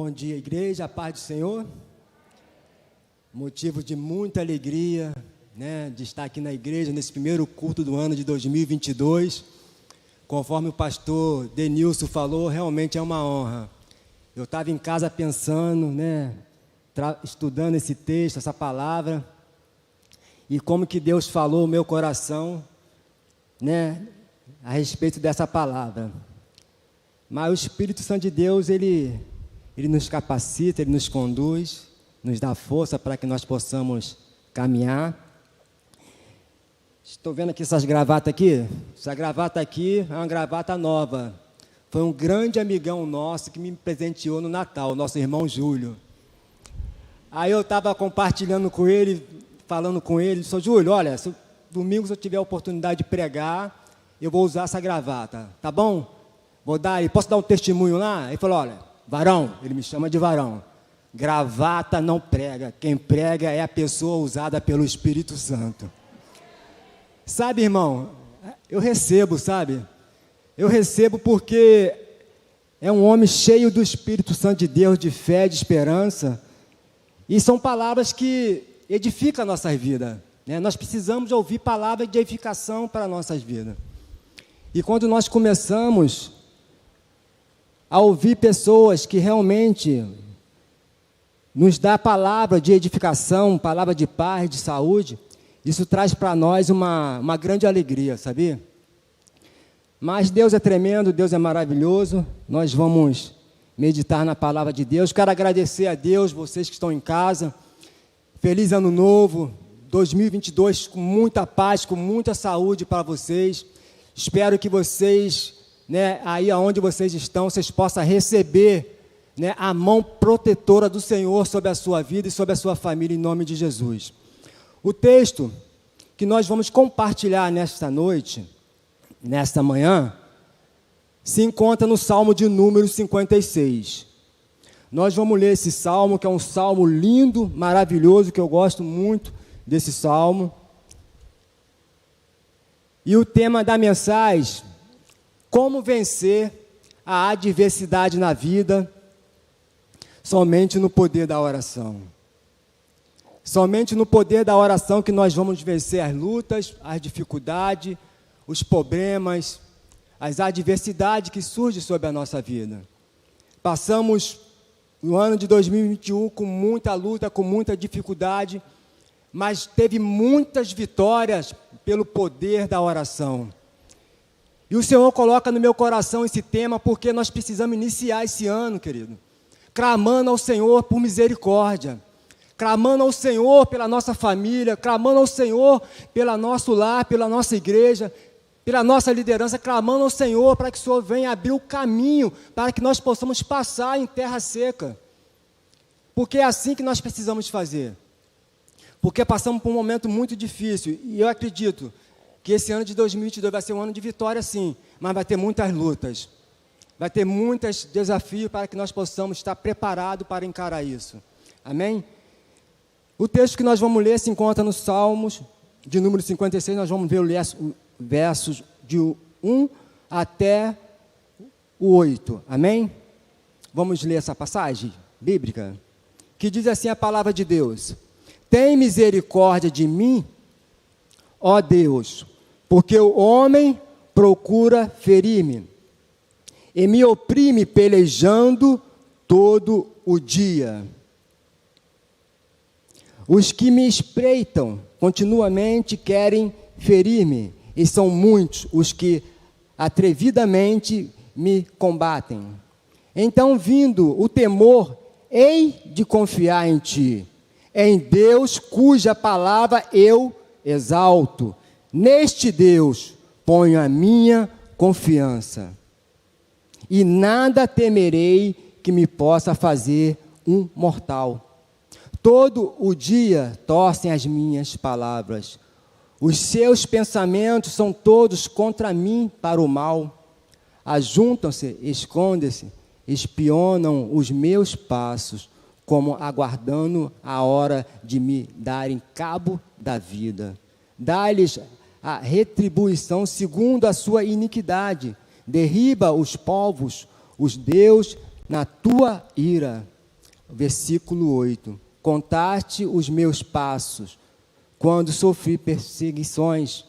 Bom dia, igreja, a paz do Senhor. Motivo de muita alegria, de estar aqui na igreja, nesse primeiro culto do ano de 2022. Conforme o pastor Denilson falou, realmente é uma honra. Eu estava em casa pensando, estudando esse texto, essa palavra, e como que Deus falou no meu coração, a respeito dessa palavra. Mas o Espírito Santo de Deus, ele nos capacita, ele nos conduz, nos dá força para que nós possamos caminhar. Estou vendo aqui essas gravatas aqui. Essa gravata aqui é uma gravata nova. Foi um grande amigão nosso que me presenteou no Natal, nosso irmão Júlio. Aí eu estava compartilhando com ele, falando com ele, disse: Júlio, olha, se domingo se eu tiver a oportunidade de pregar, eu vou usar essa gravata, tá bom? Posso dar um testemunho lá? Ele falou: olha, varão, ele me chama de varão, gravata não prega, quem prega é a pessoa usada pelo Espírito Santo. Sabe, irmão, eu recebo, sabe? Eu recebo porque é um homem cheio do Espírito Santo de Deus, de fé, de esperança, e são palavras que edificam a nossa vida, Nós precisamos ouvir palavras de edificação para as nossas vidas. E quando nós começamos a ouvir pessoas que realmente nos dá palavra de edificação, palavra de paz, de saúde, isso traz para nós uma grande alegria, sabia? Mas Deus é tremendo, Deus é maravilhoso, nós vamos meditar na palavra de Deus. Quero agradecer a Deus, vocês que estão em casa, feliz ano novo, 2022 com muita paz, com muita saúde para vocês. Espero que vocês, aí aonde vocês estão, vocês possam receber, a mão protetora do Senhor sobre a sua vida e sobre a sua família, em nome de Jesus. O texto que nós vamos compartilhar nesta noite, nesta manhã, se encontra no Salmo de número 56. Nós vamos ler esse salmo, que é um salmo lindo, maravilhoso, que eu gosto muito desse salmo. E o tema da mensagem: como vencer a adversidade na vida, somente no poder da oração. Somente no poder da oração que nós vamos vencer as lutas, as dificuldades, os problemas, as adversidades que surgem sobre a nossa vida. Passamos no ano de 2021 com muita luta, com muita dificuldade, mas teve muitas vitórias pelo poder da oração. E o Senhor coloca no meu coração esse tema porque nós precisamos iniciar esse ano, querido, clamando ao Senhor por misericórdia, clamando ao Senhor pela nossa família, clamando ao Senhor pelo nosso lar, pela nossa igreja, pela nossa liderança, clamando ao Senhor para que o Senhor venha abrir o caminho para que nós possamos passar em terra seca. Porque é assim que nós precisamos fazer. Porque passamos por um momento muito difícil, e eu acredito que esse ano de 2022 vai ser um ano de vitória, sim, mas vai ter muitas lutas, vai ter muitos desafios para que nós possamos estar preparados para encarar isso. Amém? O texto que nós vamos ler se encontra no Salmos de número 56, nós vamos ver o versos de 1 até o 8, amém? Vamos ler essa passagem bíblica, que diz assim a palavra de Deus: tem misericórdia de mim, ó Deus, porque o homem procura ferir-me, e me oprime pelejando todo o dia. Os que me espreitam continuamente querem ferir-me, e são muitos os que atrevidamente me combatem. Então, vindo o temor, hei de confiar em ti, em Deus cuja palavra eu exalto. Neste Deus ponho a minha confiança, e nada temerei que me possa fazer um mortal. Todo o dia torcem as minhas palavras, os seus pensamentos são todos contra mim para o mal. Ajuntam-se, escondem-se, espionam os meus passos, como aguardando a hora de me darem cabo da vida. Dá-lhes a retribuição segundo a sua iniquidade, derriba os povos, os Deus na tua ira. Versículo 8. Contaste os meus passos, quando sofri perseguições,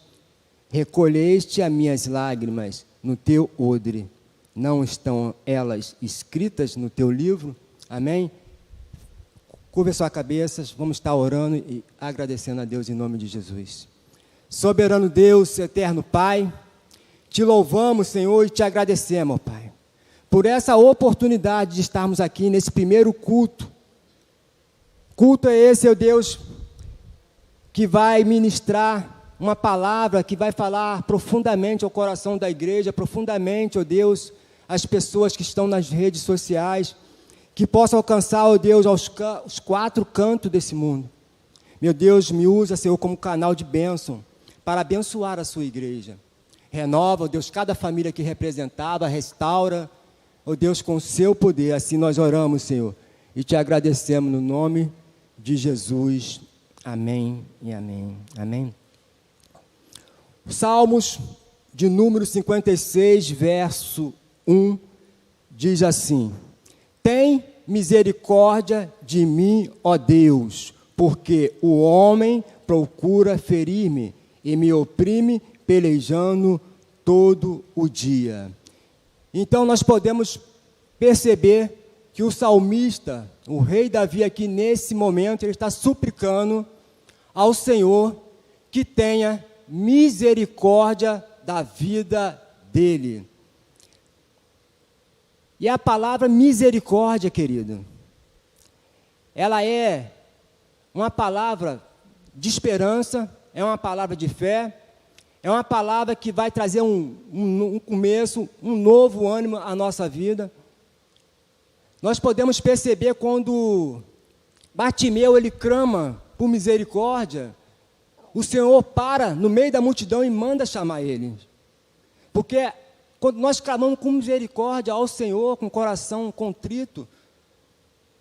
recolheste as minhas lágrimas no teu odre. Não estão elas escritas no teu livro? Amém? Curva sua cabeça, vamos estar orando e agradecendo a Deus em nome de Jesus. Soberano Deus, eterno Pai, te louvamos, Senhor, e te agradecemos, Pai, por essa oportunidade de estarmos aqui nesse primeiro culto. Culto é esse, ó Deus, que vai ministrar uma palavra que vai falar profundamente ao coração da igreja, profundamente, ó Deus, as pessoas que estão nas redes sociais, que possam alcançar, ó Deus, os quatro cantos desse mundo. Meu Deus, me usa, Senhor, como canal de bênção, para abençoar a sua igreja. Renova, ó Deus, cada família que representava, restaura, ó Deus, com o seu poder. Assim nós oramos, Senhor, e te agradecemos no nome de Jesus. Amém e amém. Amém. Salmos de número 56, verso 1, diz assim: tem misericórdia de mim, ó Deus, porque o homem procura ferir-me e me oprime, pelejando todo o dia. Então nós podemos perceber que o salmista, o rei Davi aqui nesse momento, ele está suplicando ao Senhor que tenha misericórdia da vida dele. E a palavra misericórdia, querido, ela é uma palavra de esperança, é uma palavra de fé, é uma palavra que vai trazer um começo, um novo ânimo à nossa vida. Nós podemos perceber quando Bartimeu, ele clama por misericórdia, o Senhor para no meio da multidão e manda chamar ele. Porque quando nós clamamos com misericórdia ao Senhor, com o coração contrito,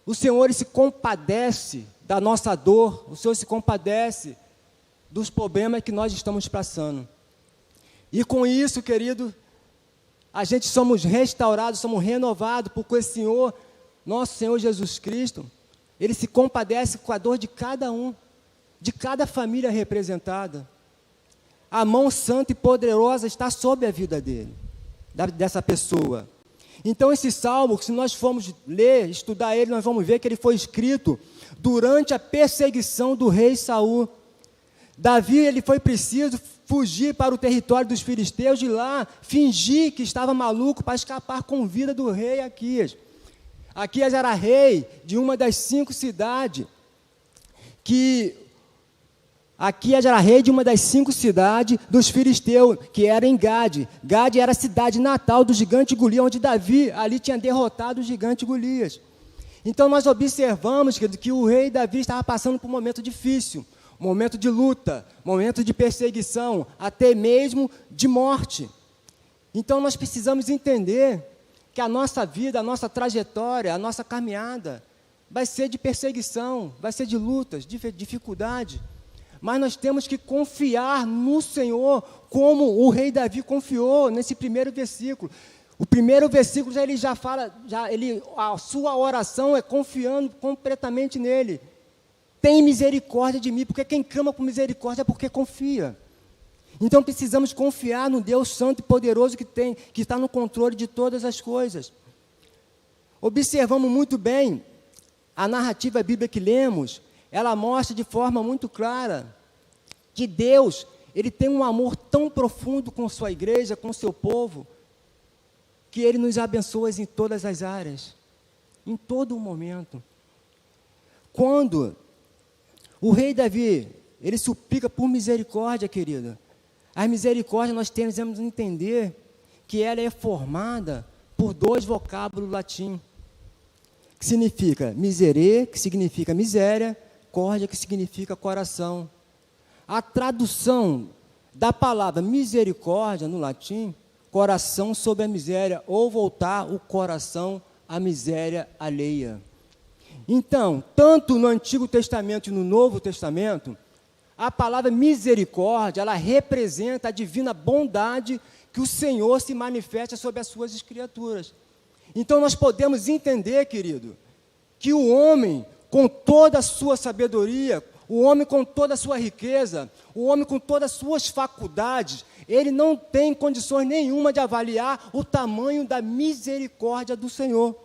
o Senhor ele se compadece da nossa dor, o Senhor se compadece dos problemas que nós estamos passando. E com isso, querido, a gente somos restaurados, somos renovados, porque o Senhor, nosso Senhor Jesus Cristo, ele se compadece com a dor de cada um, de cada família representada. A mão santa e poderosa está sobre a vida dele, dessa pessoa. Então esse salmo, se nós formos ler, estudar ele, nós vamos ver que ele foi escrito durante a perseguição do rei Saul. Davi, ele foi preciso fugir para o território dos filisteus, de lá fingir que estava maluco para escapar com vida do rei Aquias. Aquias era rei de uma das 5 cidades, Aquias era rei de uma das 5 cidades dos filisteus, que era em Gade. Gade era a cidade natal do gigante Golias, onde Davi ali tinha derrotado o gigante Golias. Então nós observamos que o rei Davi estava passando por um momento difícil, um momento de luta, um momento de perseguição, até mesmo de morte. Então nós precisamos entender que a nossa vida, a nossa trajetória, a nossa caminhada vai ser de perseguição, vai ser de lutas, de dificuldade. Mas nós temos que confiar no Senhor, como o rei Davi confiou nesse primeiro versículo. O primeiro versículo ele já fala, a sua oração é confiando completamente nele. Tem misericórdia de mim, porque quem clama por misericórdia é porque confia. Então precisamos confiar no Deus Santo e Poderoso que está no controle de todas as coisas. Observamos muito bem a narrativa bíblica que lemos, ela mostra de forma muito clara que Deus, ele tem um amor tão profundo com sua igreja, com seu povo, que ele nos abençoa em todas as áreas, em todo o momento. Quando o rei Davi, ele suplica por misericórdia, querida, a misericórdia nós temos que entender que ela é formada por 2 vocábulos latim, que significa miserere, que significa miséria, córdia, que significa coração. A tradução da palavra misericórdia no latim, coração sobre a miséria, ou voltar o coração à miséria alheia. Então, tanto no Antigo Testamento e no Novo Testamento, a palavra misericórdia, ela representa a divina bondade que o Senhor se manifesta sobre as suas criaturas. Então nós podemos entender, querido, que o homem, com toda a sua sabedoria, o homem com toda a sua riqueza, o homem com todas as suas faculdades, ele não tem condições nenhuma de avaliar o tamanho da misericórdia do Senhor.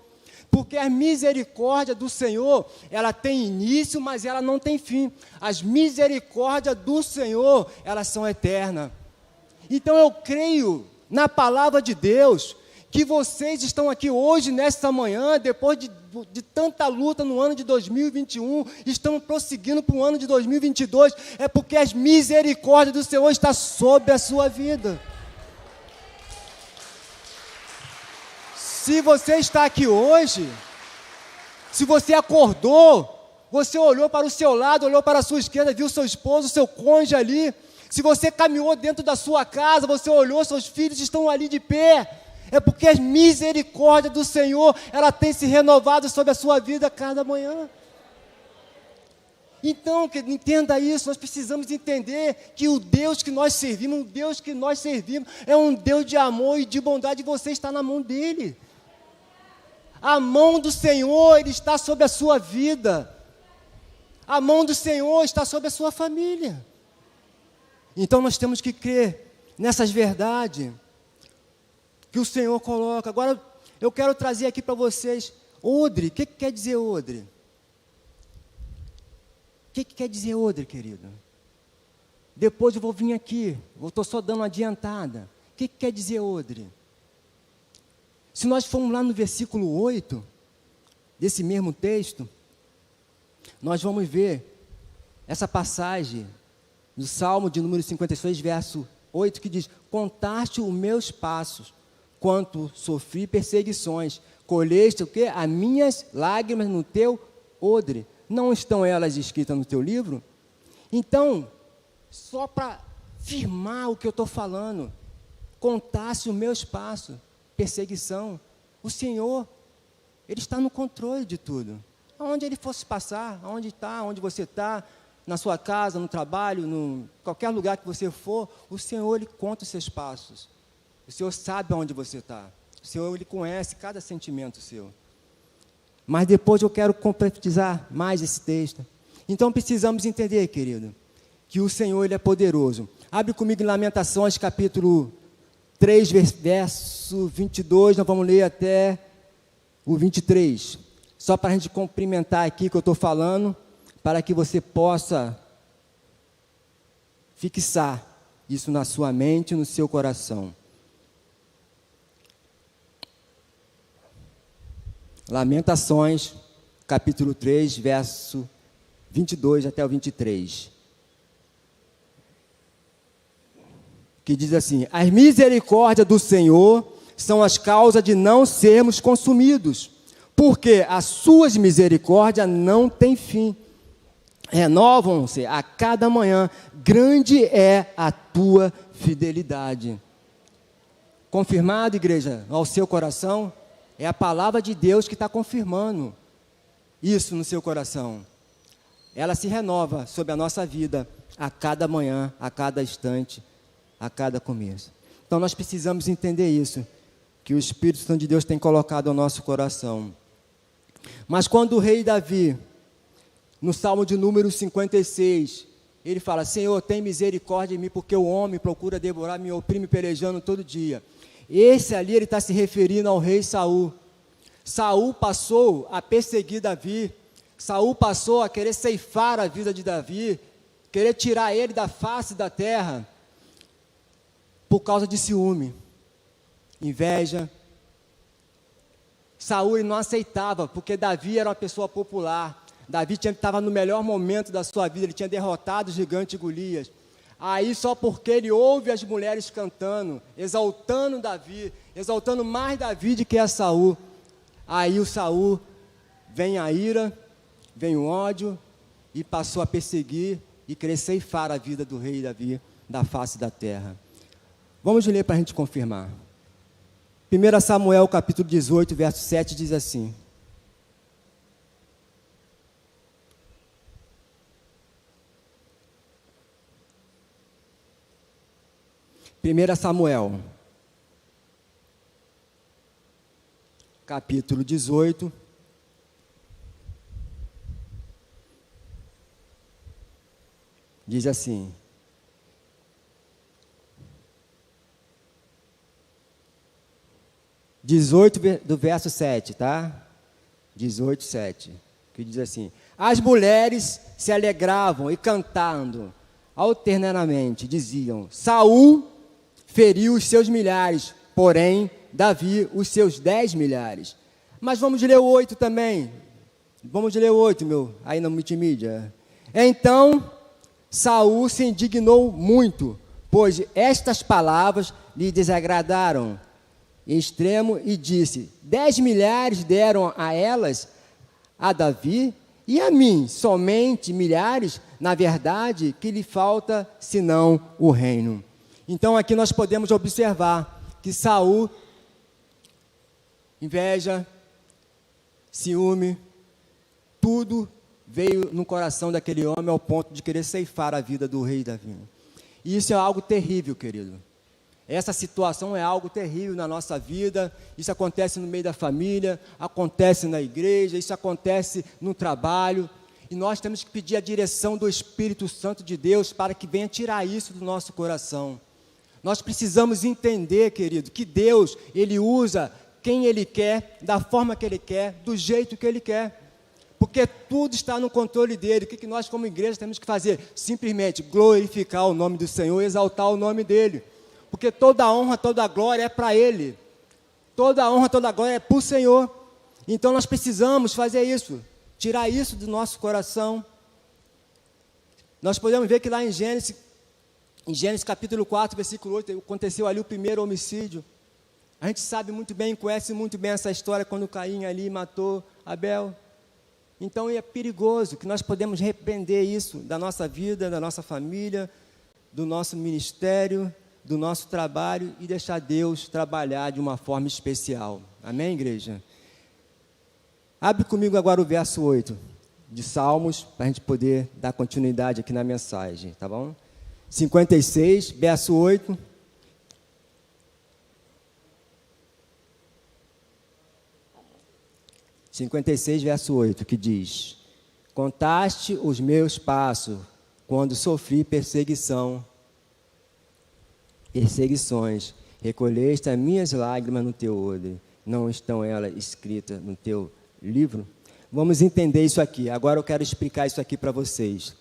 Porque a misericórdia do Senhor, ela tem início, mas ela não tem fim. As misericórdias do Senhor, elas são eternas. Então eu creio na palavra de Deus, que vocês estão aqui hoje, nesta manhã, depois de tanta luta no ano de 2021, estão prosseguindo para o ano de 2022, é porque as misericórdias do Senhor estão sobre a sua vida. Se você está aqui hoje, se você acordou, você olhou para o seu lado, olhou para a sua esquerda, viu seu esposo, seu cônjuge ali, se você caminhou dentro da sua casa, você olhou, seus filhos estão ali de pé, é porque as misericórdias do Senhor, ela tem se renovado sobre a sua vida a cada manhã. Então, entenda isso, nós precisamos entender que o Deus que nós servimos, é um Deus de amor e de bondade, e você está na mão dEle. A mão do Senhor, Ele está sobre a sua vida. A mão do Senhor está sobre a sua família. Então nós temos que crer nessas verdades que o Senhor coloca. Agora, eu quero trazer aqui para vocês, odre. O que quer dizer odre? O que quer dizer odre, querido? Depois eu vou vir aqui, eu estou só dando uma adiantada. O que quer dizer odre? Se nós formos lá no versículo 8, desse mesmo texto, nós vamos ver essa passagem do Salmo de número 56, verso 8, que diz: contaste os meus passos, quanto sofri perseguições, colheste o quê? As minhas lágrimas no teu odre. Não estão elas escritas no teu livro? Então, só para firmar o que eu estou falando, contasse os meus passos, perseguição. O Senhor, Ele está no controle de tudo. Aonde Ele fosse passar, aonde está, onde você está, na sua casa, no trabalho, qualquer lugar que você for, o Senhor, Ele conta os seus passos. O Senhor sabe aonde você está. O Senhor, Ele conhece cada sentimento seu. Mas depois eu quero concretizar mais esse texto. Então precisamos entender, querido, que o Senhor, Ele é poderoso. Abre comigo em Lamentações, capítulo 3, verso 22, nós vamos ler até o 23. Só para a gente cumprimentar aqui que eu estou falando, para que você possa fixar isso na sua mente e no seu coração. Lamentações, capítulo 3, verso 22 até o 23. Que diz assim: as misericórdias do Senhor são as causas de não sermos consumidos, porque as suas misericórdias não têm fim. Renovam-se a cada manhã, grande é a tua fidelidade. Confirmado, igreja, ao seu coração? É a palavra de Deus que está confirmando isso no seu coração. Ela se renova sobre a nossa vida a cada manhã, a cada instante, a cada começo. Então nós precisamos entender isso, que o Espírito Santo de Deus tem colocado ao nosso coração. Mas quando o rei Davi, no Salmo de número 56, ele fala: Senhor, tem misericórdia de mim, porque o homem procura devorar, me oprime pelejando todo dia. Esse ali, ele está se referindo ao rei Saul. Saul passou a perseguir Davi. Saul passou a querer ceifar a vida de Davi, querer tirar ele da face da terra, por causa de ciúme, inveja. Saul não aceitava, porque Davi era uma pessoa popular. Davi estava no melhor momento da sua vida, ele tinha derrotado o gigante Golias. Aí só porque ele ouve as mulheres cantando, exaltando Davi, exaltando mais Davi do que a Saul. Aí o Saul, vem a ira, vem o ódio, e passou a perseguir e querer ceifar a vida do rei Davi da face da terra. Vamos ler para a gente confirmar. 1 Samuel capítulo 18, verso 7 diz assim: capítulo 18. Diz assim: 18 do verso 7, tá? 18, 7, que diz assim: as mulheres se alegravam e cantando alternadamente, diziam: Saul feriu os seus milhares, porém Davi os seus 10 milhares. Mas vamos ler o 8 também. Vamos ler o 8, aí na multimídia. Então Saul se indignou muito, pois estas palavras lhe desagradaram em extremo, e disse: 10 milhares deram a elas, a Davi, e a mim somente milhares. Na verdade, que lhe falta senão o reino. Então aqui nós podemos observar que Saul, inveja, ciúme, tudo veio no coração daquele homem ao ponto de querer ceifar a vida do rei Davi. E isso é algo terrível, querido. Essa situação é algo terrível na nossa vida. Isso acontece no meio da família, acontece na igreja, isso acontece no trabalho. E nós temos que pedir a direção do Espírito Santo de Deus para que venha tirar isso do nosso coração. Nós precisamos entender, querido, que Deus, Ele usa quem Ele quer, da forma que Ele quer, do jeito que Ele quer. Porque tudo está no controle dEle. O que nós como igreja temos que fazer? Simplesmente glorificar o nome do Senhor, exaltar o nome dEle. Porque toda a honra, toda a glória é para Ele. Toda a honra, toda a glória é para o Senhor. Então nós precisamos fazer isso, tirar isso do nosso coração. Nós podemos ver que lá em Gênesis capítulo 4, versículo 8, aconteceu ali o primeiro homicídio. A gente sabe muito bem, conhece muito bem essa história, quando Caim ali matou Abel. Então é perigoso que nós podemos repreender isso da nossa vida, da nossa família, do nosso ministério, do nosso trabalho, e deixar Deus trabalhar de uma forma especial. Amém, igreja? Abre comigo agora o verso 8 de Salmos, para a gente poder dar continuidade aqui na mensagem, tá bom? 56, verso 8. Verso 8, que diz: contaste os meus passos quando sofri perseguições, recolheste as minhas lágrimas no teu odre, não estão elas escritas no teu livro? Vamos entender isso aqui. Agora eu quero explicar isso aqui para vocês.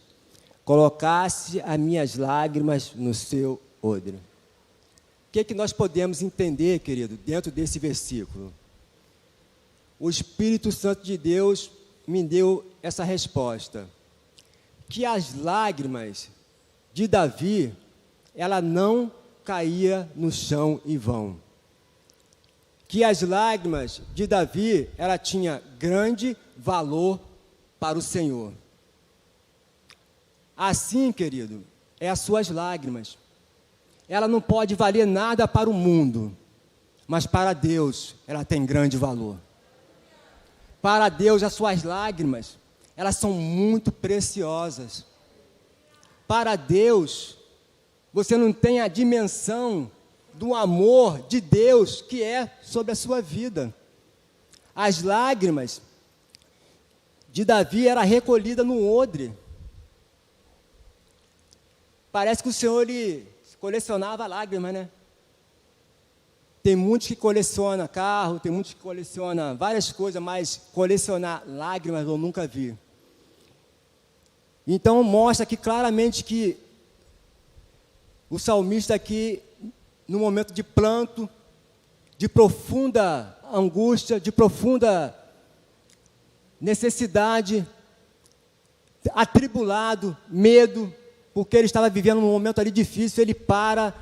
Colocaste as minhas lágrimas no seu odre. O que nós podemos entender, querido, dentro desse versículo? O Espírito Santo de Deus me deu essa resposta, que as lágrimas de Davi, ela não caía no chão em vão. Que as lágrimas de Davi, ela tinha grande valor para o Senhor. Assim, querido, é as suas lágrimas. Ela não pode valer nada para o mundo, mas para Deus ela tem grande valor. Para Deus, as suas lágrimas, elas são muito preciosas. Para Deus, você não tem a dimensão do amor de Deus que é sobre a sua vida. As lágrimas de Davi eram recolhidas no odre. Parece que o Senhor, ele colecionava lágrimas, né? Tem muitos que colecionam carro, tem muitos que colecionam várias coisas, mas colecionar lágrimas eu nunca vi. Então mostra aqui claramente que o salmista aqui, no momento de pranto, de profunda angústia, de profunda necessidade, atribulado, medo, porque ele estava vivendo um momento ali difícil, ele para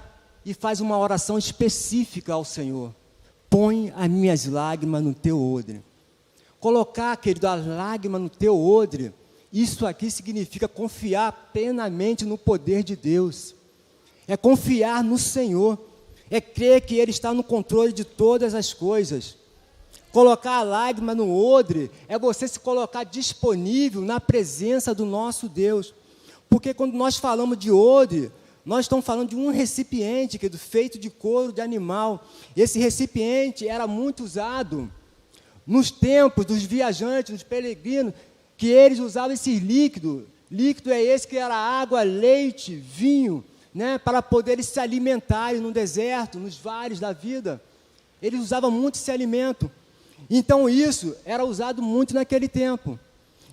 e faz uma oração específica ao Senhor. Põe as minhas lágrimas no teu odre. Colocar, querido, a lágrima no teu odre, isso aqui significa confiar plenamente no poder de Deus. É confiar no Senhor. É crer que Ele está no controle de todas as coisas. Colocar a lágrima no odre é você se colocar disponível na presença do nosso Deus. Porque quando nós falamos de odre, nós estamos falando de um recipiente, feito de couro de animal. Esse recipiente era muito usado nos tempos dos viajantes, dos peregrinos, que eles usavam esse líquido. Líquido é esse que era água, leite, vinho, né, para poderem se alimentarem no deserto, nos vales da vida. Eles usavam muito esse alimento. Então isso era usado muito naquele tempo.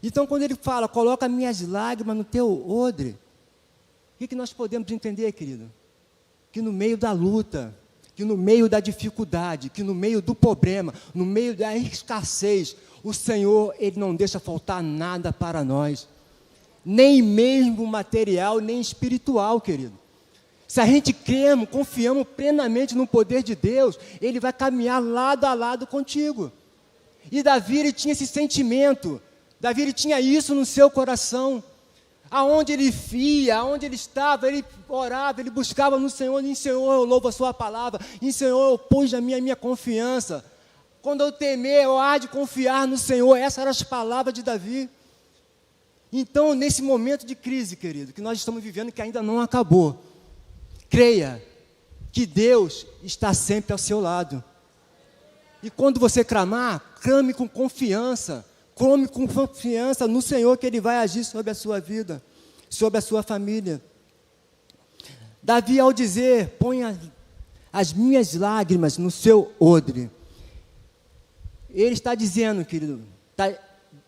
Então quando ele fala, coloca minhas lágrimas no teu odre, o que nós podemos entender, querido? Que no meio da luta, que no meio da dificuldade, que no meio do problema, no meio da escassez, o Senhor, Ele não deixa faltar nada para nós. Nem mesmo material, nem espiritual, querido. Se a gente cremos, confiamos plenamente no poder de Deus, Ele vai caminhar lado a lado contigo. E Davi, ele tinha esse sentimento, Davi, ele tinha isso no seu coração. Aonde ele via, aonde ele estava, ele orava, ele buscava no Senhor, em Senhor eu louvo a sua palavra, em Senhor eu pus a minha confiança. Quando eu temer, eu há de confiar no Senhor. Essas eram as palavras de Davi. Então, nesse momento de crise, querido, que nós estamos vivendo, que ainda não acabou, creia que Deus está sempre ao seu lado. E quando você clamar, clame com confiança. Clame com confiança no Senhor, que Ele vai agir sobre a sua vida, sobre a sua família. Davi, ao dizer, põe as minhas lágrimas no seu odre, ele está dizendo, querido, está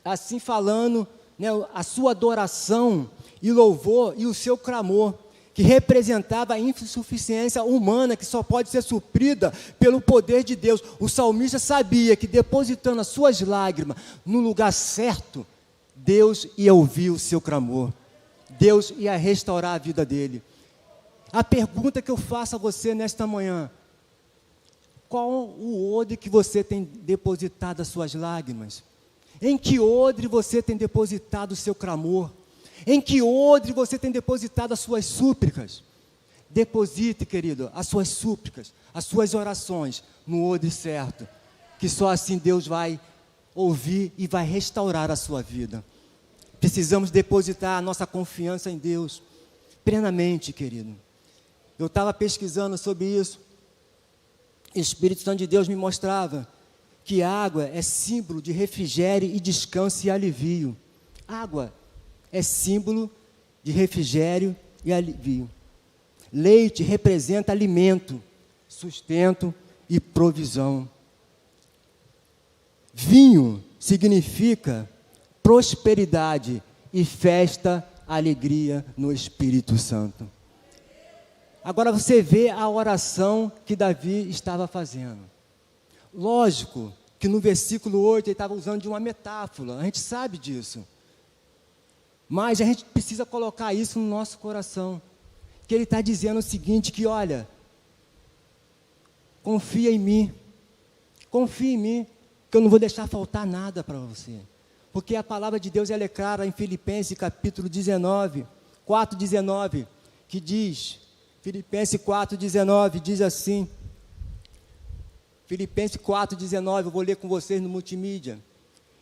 assim falando, né, a sua adoração e louvor e o seu clamor, que representava a insuficiência humana que só pode ser suprida pelo poder de Deus. O salmista sabia que depositando as suas lágrimas no lugar certo, Deus ia ouvir o seu clamor. Deus ia restaurar a vida dele. A pergunta que eu faço a você nesta manhã: qual o odre que você tem depositado as suas lágrimas? Em que odre você tem depositado o seu clamor? Em que odre você tem depositado as suas súplicas? Deposite, querido, as suas súplicas, as suas orações no odre certo, que só assim Deus vai ouvir e vai restaurar a sua vida. Precisamos depositar a nossa confiança em Deus plenamente, querido. Eu estava pesquisando sobre isso. O Espírito Santo de Deus me mostrava que água é símbolo de refrigério e descanso e alivio. Água é símbolo de refrigério e alivio. Leite representa alimento, sustento e provisão. Vinho significa prosperidade e festa, alegria no Espírito Santo. Agora você vê a oração que Davi estava fazendo. Lógico que no versículo 8 ele estava usando de uma metáfora, a gente sabe disso. Mas a gente precisa colocar isso no nosso coração. Que ele está dizendo o seguinte, que olha, confia em mim, que eu não vou deixar faltar nada para você. Porque a palavra de Deus ela é clara em Filipenses capítulo 19, 4:19, que diz, Filipenses 4:19 diz assim, Filipenses 4:19, eu vou ler com vocês no multimídia.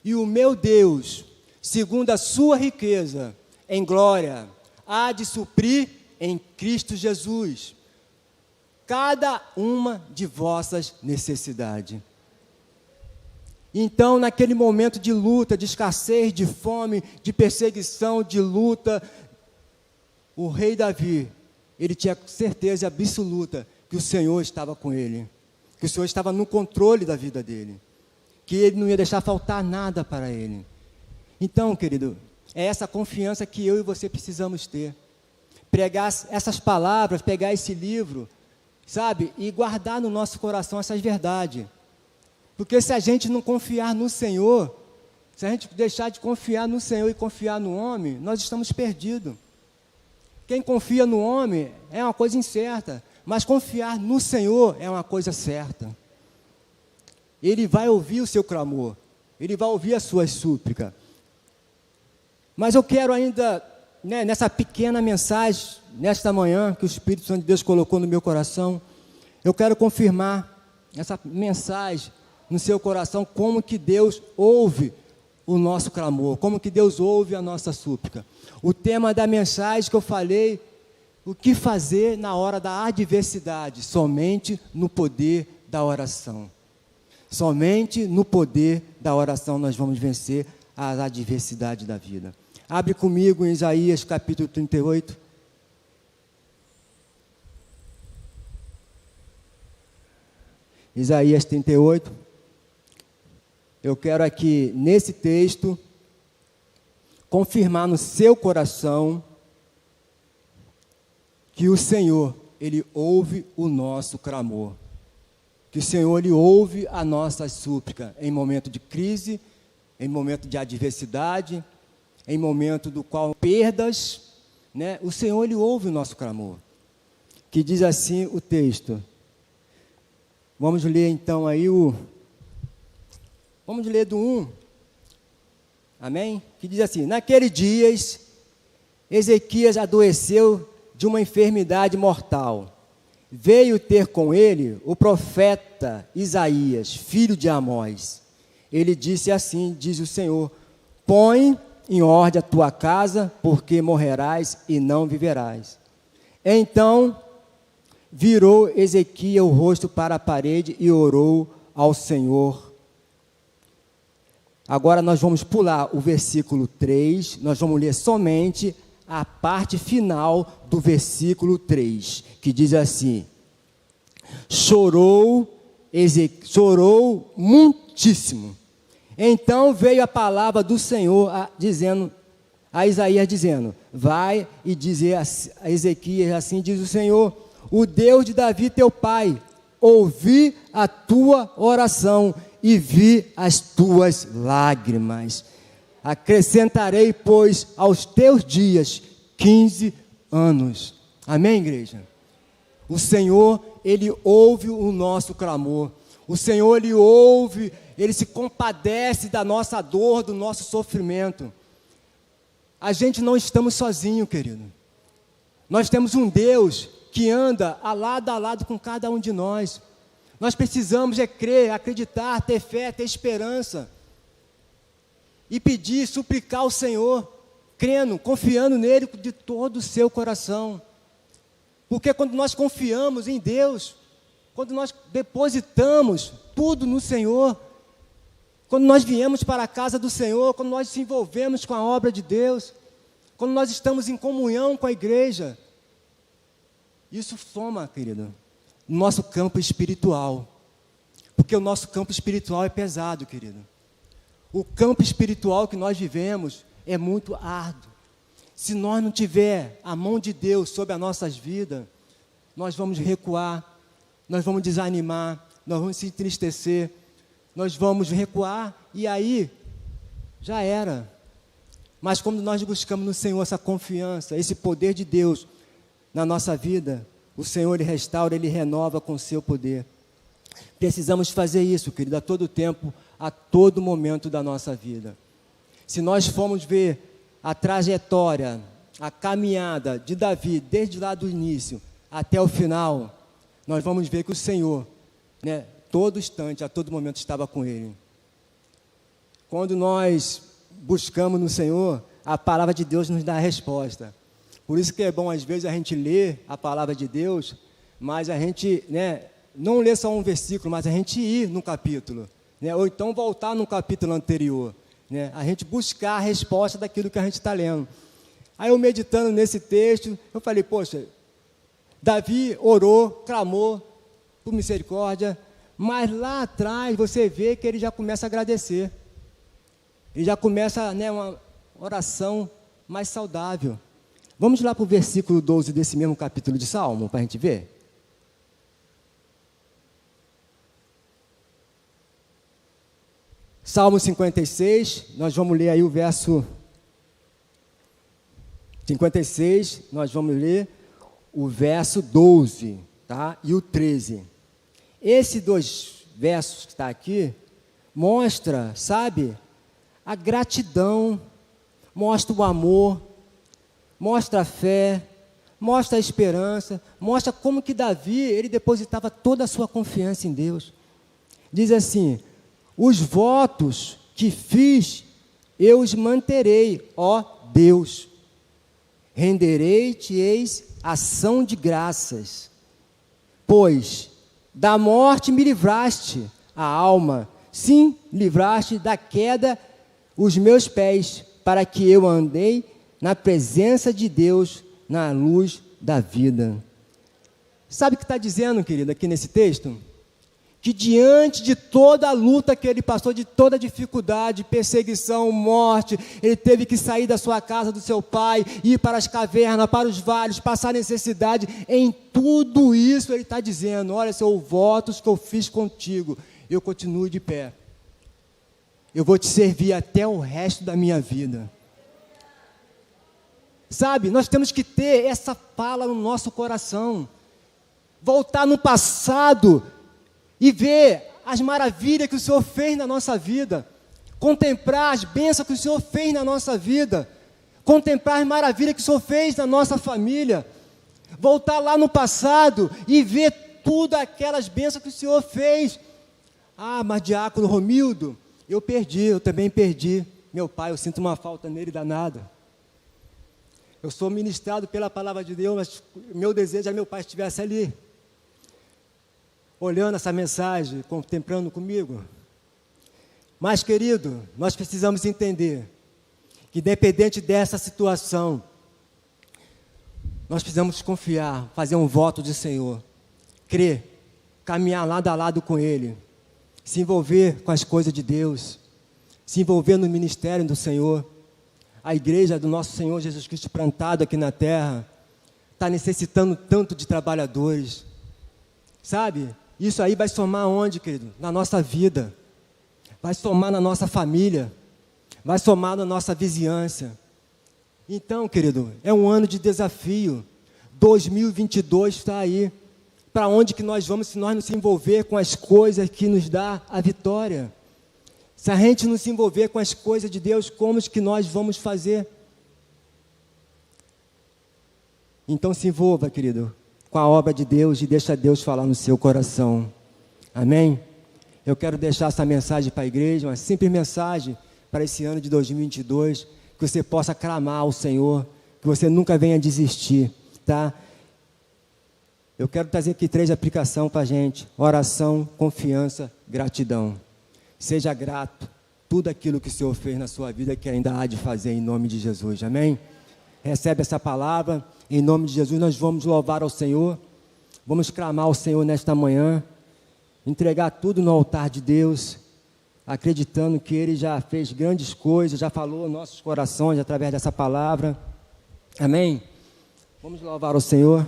E o meu Deus, segundo a sua riqueza em glória, há de suprir em Cristo Jesus cada uma de vossas necessidades. Então, naquele momento de luta, de escassez, de fome, de perseguição, de luta, o rei Davi, ele tinha certeza absoluta que o Senhor estava com ele, que o Senhor estava no controle da vida dele, que ele não ia deixar faltar nada para ele. Então, querido, é essa confiança que eu e você precisamos ter. Pregar essas palavras, pegar esse livro, sabe? E guardar no nosso coração essas verdades. Porque se a gente não confiar no Senhor, se a gente deixar de confiar no Senhor e confiar no homem, nós estamos perdidos. Quem confia no homem é uma coisa incerta, mas confiar no Senhor é uma coisa certa. Ele vai ouvir o seu clamor, Ele vai ouvir as suas súplicas. Mas eu quero ainda, nessa pequena mensagem, nesta manhã, que o Espírito Santo de Deus colocou no meu coração, eu quero confirmar essa mensagem no seu coração, como que Deus ouve o nosso clamor, como que Deus ouve a nossa súplica. O tema da mensagem que eu falei, o que fazer na hora da adversidade, somente no poder da oração. Somente no poder da oração nós vamos vencer as adversidades da vida. Abre comigo em Isaías capítulo 38. Isaías 38. Eu quero aqui, nesse texto, confirmar no seu coração que o Senhor, Ele ouve o nosso clamor. Que o Senhor, Ele ouve a nossa súplica em momento de crise, em momento de adversidade, em momento do qual perdas, né? O Senhor, Ele ouve o nosso clamor. Que diz assim o texto. Vamos ler então aí vamos ler do 1. Amém? Que diz assim: naqueles dias, Ezequias adoeceu de uma enfermidade mortal. Veio ter com ele o profeta Isaías, filho de Amós. Ele disse assim, diz o Senhor: põe em ordem a tua casa, porque morrerás e não viverás. Então virou Ezequias o rosto para a parede e orou ao Senhor. Agora nós vamos pular o versículo 3, nós vamos ler somente a parte final do versículo 3, que diz assim: chorou muitíssimo. Então veio a palavra do Senhor a Isaías dizendo: vai e dizer a Ezequias, assim diz o Senhor, o Deus de Davi teu pai, ouvi a tua oração e vi as tuas lágrimas. Acrescentarei, pois, aos teus dias 15 anos. Amém, igreja? O Senhor, Ele ouve o nosso clamor. O Senhor, Ele ouve, Ele se compadece da nossa dor, do nosso sofrimento. A gente não estamos sozinhos, querido. Nós temos um Deus que anda a lado com cada um de nós. Nós precisamos crer, acreditar, ter fé, ter esperança. E pedir, suplicar ao Senhor, crendo, confiando nele de todo o seu coração. Porque quando nós confiamos em Deus, quando nós depositamos tudo no Senhor, quando nós viemos para a casa do Senhor, quando nós nos envolvemos com a obra de Deus, quando nós estamos em comunhão com a igreja, isso soma, querido, no nosso campo espiritual. Porque o nosso campo espiritual é pesado, querido. O campo espiritual que nós vivemos é muito árduo. Se nós não tiver a mão de Deus sobre as nossas vidas, nós vamos recuar, nós vamos desanimar, nós vamos se entristecer, nós vamos recuar e aí já era. Mas quando nós buscamos no Senhor essa confiança, esse poder de Deus na nossa vida, o Senhor, Ele restaura, Ele renova com o seu poder. Precisamos fazer isso, querido, a todo tempo, a todo momento da nossa vida. Se nós formos ver a trajetória, a caminhada de Davi, desde lá do início até o final, nós vamos ver que o Senhor, né, todo instante, a todo momento estava com ele. Quando nós buscamos no Senhor, a palavra de Deus nos dá a resposta. Por isso que é bom, às vezes, a gente ler a palavra de Deus, mas a gente, né, não ler só um versículo, mas a gente ir no capítulo, né, ou então voltar no capítulo anterior, né, a gente buscar a resposta daquilo que a gente está lendo. Aí eu meditando nesse texto, eu falei, poxa, Davi orou, clamou por misericórdia, mas lá atrás você vê que ele já começa a agradecer. Ele já começa, né, uma oração mais saudável. Vamos lá para o versículo 12 desse mesmo capítulo de Salmo, para a gente ver. Salmo 56, nós vamos ler aí o verso 56, nós vamos ler o verso 12, tá? E o 13. Esses dois versos que está aqui, mostra, sabe, a gratidão, mostra o amor, mostra a fé, mostra a esperança, mostra como que Davi, ele depositava toda a sua confiança em Deus. Diz assim, os votos que fiz, eu os manterei, ó Deus. Renderei-te-eis ação de graças, pois da morte me livraste, a alma. Sim, livraste da queda os meus pés, para que eu andei na presença de Deus, na luz da vida. Sabe o que está dizendo, querido, aqui nesse texto? Que diante de toda a luta que ele passou, de toda a dificuldade, perseguição, morte, ele teve que sair da sua casa, do seu pai, ir para as cavernas, para os vales, passar necessidade. Em tudo isso ele está dizendo: olha, são votos que eu fiz contigo, eu continuo de pé. Eu vou te servir até o resto da minha vida. Sabe, nós temos que ter essa fala no nosso coração. Voltar no passado e ver as maravilhas que o Senhor fez na nossa vida. Contemplar as bênçãos que o Senhor fez na nossa vida. Contemplar as maravilhas que o Senhor fez na nossa família. Voltar lá no passado e ver tudo aquelas bênçãos que o Senhor fez. Ah, mas diácono Romildo, eu também perdi. Meu pai, eu sinto uma falta nele danada. Eu sou ministrado pela palavra de Deus, mas meu desejo é que meu pai estivesse ali, olhando essa mensagem, contemplando comigo. Mas, querido, nós precisamos entender que, independente dessa situação, nós precisamos confiar, fazer um voto de Senhor, crer, caminhar lado a lado com Ele, se envolver com as coisas de Deus, se envolver no ministério do Senhor. A igreja do nosso Senhor Jesus Cristo plantada aqui na terra está necessitando tanto de trabalhadores, sabe? Isso aí vai somar onde, querido? Na nossa vida, vai somar na nossa família, vai somar na nossa vizinhança. Então, querido, é um ano de desafio. 2022 está aí. Para onde que nós vamos se nós não se envolver com as coisas que nos dá a vitória? Se a gente não se envolver com as coisas de Deus, como que nós vamos fazer? Então se envolva, querido, com a obra de Deus e deixa Deus falar no seu coração. Amém? Eu quero deixar essa mensagem para a igreja, uma simples mensagem para esse ano de 2022, que você possa clamar ao Senhor, que você nunca venha desistir, tá? Eu quero trazer aqui 3 aplicações para a gente: oração, confiança, gratidão. Seja grato, tudo aquilo que o Senhor fez na sua vida, que ainda há de fazer, em nome de Jesus, amém? Recebe essa palavra, em nome de Jesus. Nós vamos louvar ao Senhor, vamos clamar ao Senhor nesta manhã, entregar tudo no altar de Deus, acreditando que Ele já fez grandes coisas, já falou aos nossos corações através dessa palavra, amém? Vamos louvar ao Senhor.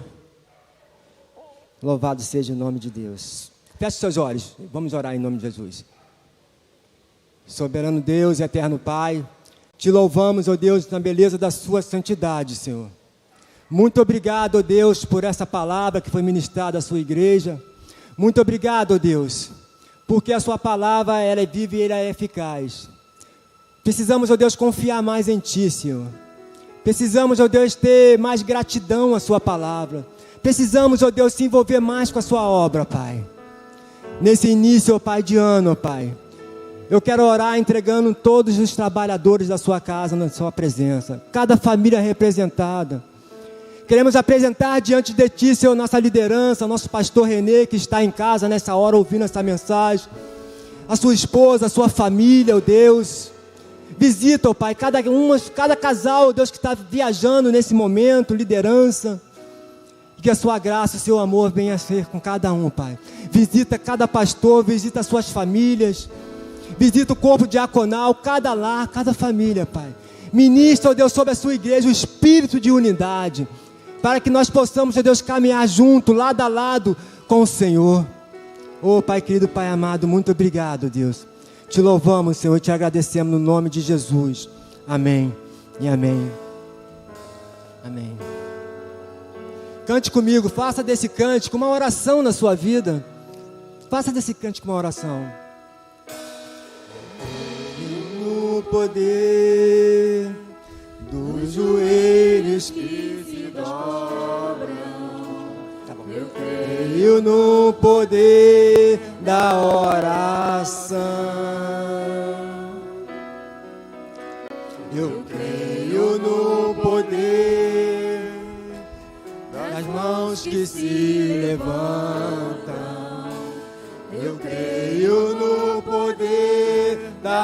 Louvado seja o nome de Deus. Feche seus olhos, vamos orar em nome de Jesus. Soberano Deus e eterno Pai, te louvamos, ó Deus, na beleza da sua santidade, Senhor. Muito obrigado, ó Deus, por essa palavra que foi ministrada à sua igreja. Muito obrigado, ó Deus, porque a sua palavra, ela é viva e ela é eficaz. Precisamos, ó Deus, confiar mais em Ti, Senhor. Precisamos, ó Deus, ter mais gratidão à sua palavra. Precisamos, ó Deus, se envolver mais com a sua obra, Pai. Nesse início, ó Pai, de ano, ó Pai, eu quero orar entregando todos os trabalhadores da sua casa na sua presença, cada família representada. Queremos apresentar diante de Ti, Senhor, nossa liderança, nosso pastor Renê, que está em casa nessa hora ouvindo essa mensagem, a sua esposa, a sua família, ó Deus. Visita, ó Pai, cada casal, ó Deus, que está viajando nesse momento, liderança. E que a sua graça, o seu amor venha a ser com cada um, Pai. Visita cada pastor, visita as suas famílias. Visita o corpo diaconal, cada lar, cada família, Pai. Ministra, ó Deus, sobre a sua igreja o espírito de unidade, para que nós possamos, ó Deus, caminhar junto, lado a lado com o Senhor. Oh, Pai querido, Pai amado, muito obrigado, Deus. Te louvamos, Senhor, e te agradecemos no nome de Jesus. Amém e amém. Amém. Cante comigo, faça desse cântico uma oração na sua vida. Faça desse cântico uma oração. No poder dos joelhos que se dobram, eu creio no poder da oração. Eu creio no poder das mãos que se levantam. Eu creio no Natal.